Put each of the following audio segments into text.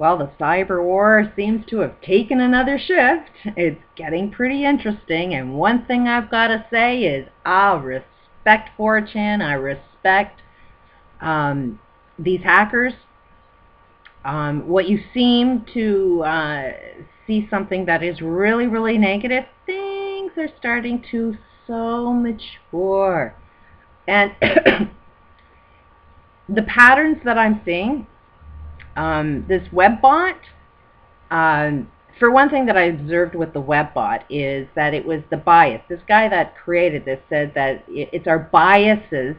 Well, the cyber war seems to have taken another shift. It's getting pretty interesting, and one thing I've got to say is I respect 4chan. I respect these hackers. What you seem to see something that is really, really negative, things are starting to so mature. And the patterns that I'm seeing, this WebBot, for one thing that I observed with the WebBot is that it was the bias. This guy that created this said that it's our biases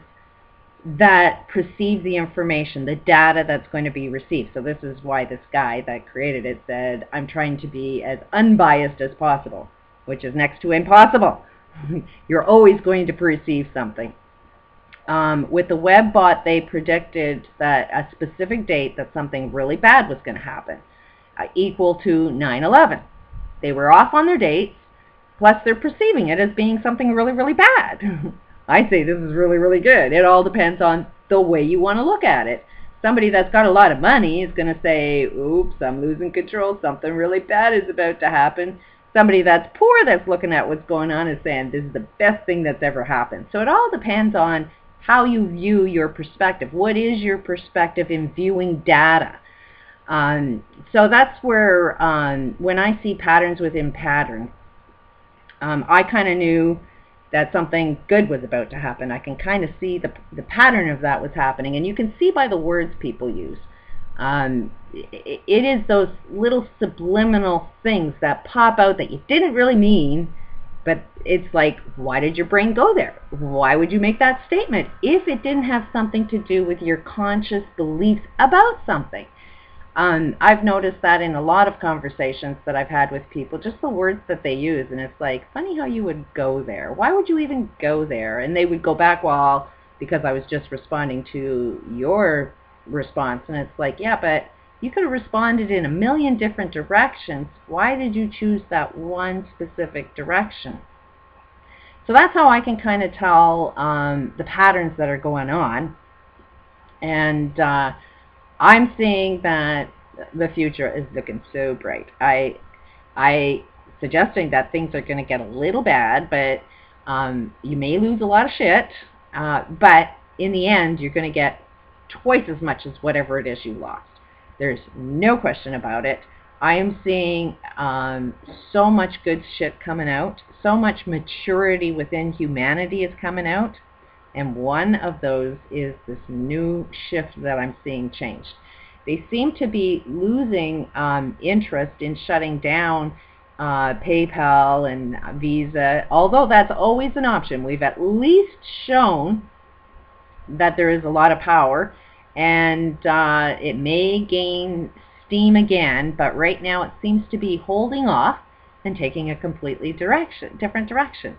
that perceive the information, the data that's going to be received. So this is why this guy that created it said, I'm trying to be as unbiased as possible, which is next to impossible. You're always going to perceive something. With the WebBot, they predicted that a specific date that something really bad was going to happen, equal to 9/11. They were off on their dates, plus they're perceiving it as being something really, really bad. I say this is really, really good. It all depends on the way you want to look at it. Somebody that's got a lot of money is going to say, oops, I'm losing control, something really bad is about to happen. Somebody that's poor that's looking at what's going on is saying, this is the best thing that's ever happened. So it all depends on how you view your perspective. What is your perspective in viewing data? So that's where, when I see patterns within patterns, I kind of knew that something good was about to happen. I can kind of see the pattern of that was happening, and you can see by the words people use. It is those little subliminal things that pop out that you didn't really mean, but it's like, why did your brain go there? Why would you make that statement if it didn't have something to do with your conscious beliefs about something? I've noticed that in a lot of conversations that I've had with people, just the words that they use, and it's like, funny how you would go there. Why would you even go there? And they would go back, well, because I was just responding to your response. And it's like, yeah, but you could have responded in a million different directions. Why did you choose that one specific direction? So that's how I can kind of tell the patterns that are going on. And I'm seeing that the future is looking so bright. I suggesting that things are going to get a little bad, but you may lose a lot of shit, but in the end, you're going to get twice as much as whatever it is you lost. There's no question about it. I am seeing so much good shit coming out. So much maturity within humanity is coming out. And one of those is this new shift that I'm seeing changed. They seem to be losing interest in shutting down PayPal and Visa, although that's always an option. We've at least shown that there is a lot of power, and it may gain steam again, but right now it seems to be holding off and taking a completely different direction.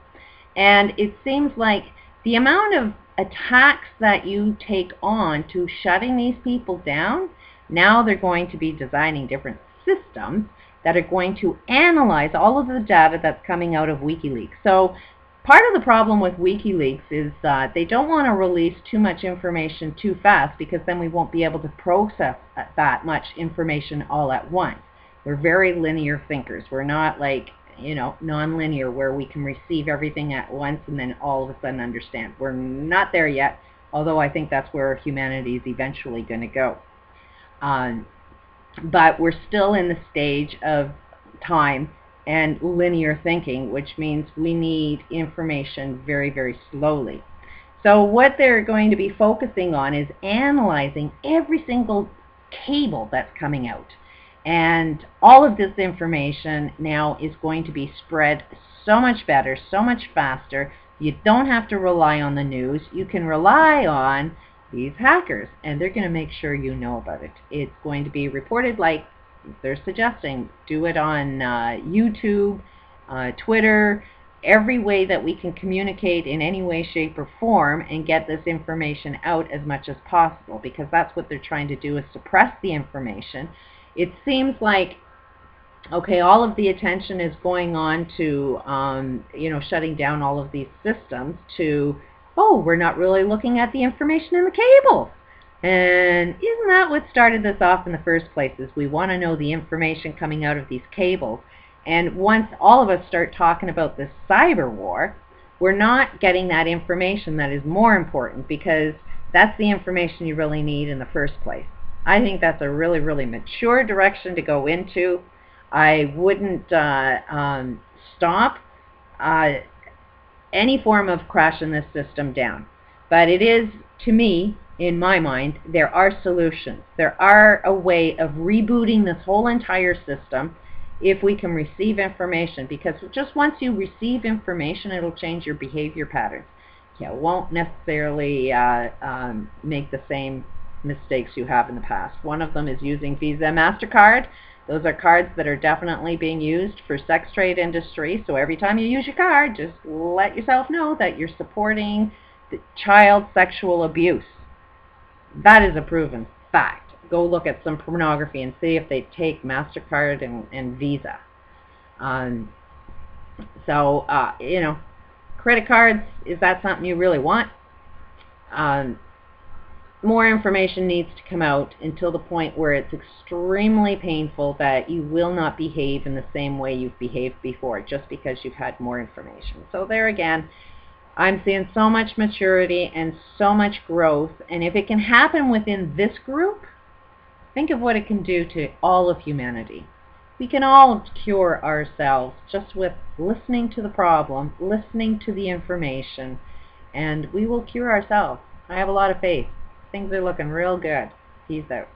And it seems like the amount of attacks that you take on to shutting these people down, now they're going to be designing different systems that are going to analyze all of the data that's coming out of WikiLeaks. So part of the problem with WikiLeaks is they don't want to release too much information too fast, because then we won't be able to process that much information all at once. We're very linear thinkers. We're not like, you know, non-linear, where we can receive everything at once and then all of a sudden understand. We're not there yet, although I think that's where humanity is eventually going to go. But we're still in the stage of time and linear thinking, which means we need information very, very slowly. So what they're going to be focusing on is analyzing every single cable that's coming out. And all of this information now is going to be spread so much better, so much faster. You don't have to rely on the news. You can rely on these hackers, and they're going to make sure you know about it. It's going to be reported, like they're suggesting. Do it on YouTube, Twitter, every way that we can communicate in any way, shape, or form and get this information out as much as possible, because that's what they're trying to do, is suppress the information. It seems like, okay, all of the attention is going on to, you know, shutting down all of these systems, to, oh, we're not really looking at the information in the cables. And isn't that what started this off in the first place, is we want to know the information coming out of these cables. And once all of us start talking about this cyber war, we're not getting that information that is more important, because that's the information you really need in the first place. I think that's a really, really mature direction to go into. I wouldn't stop any form of crashing this system down. But it is, to me, in my mind, there are solutions. There are a way of rebooting this whole entire system if we can receive information, because just once you receive information, it'll change your behavior patterns. You won't necessarily make the same mistakes you have in the past. One of them is using Visa and MasterCard. Those are cards that are definitely being used for sex trade industry, so every time you use your card, just let yourself know that you're supporting the child sexual abuse. That is a proven fact. Go look at some pornography and see if they take MasterCard and Visa. You know, credit cards, is that something you really want? More information needs to come out until the point where it's extremely painful that you will not behave in the same way you've behaved before just because you've had more information. So there again, I'm seeing so much maturity and so much growth, and if it can happen within this group, think of what it can do to all of humanity. We can all cure ourselves just with listening to the problem, listening to the information, and we will cure ourselves. I have a lot of faith. Things are looking real good. Peace out.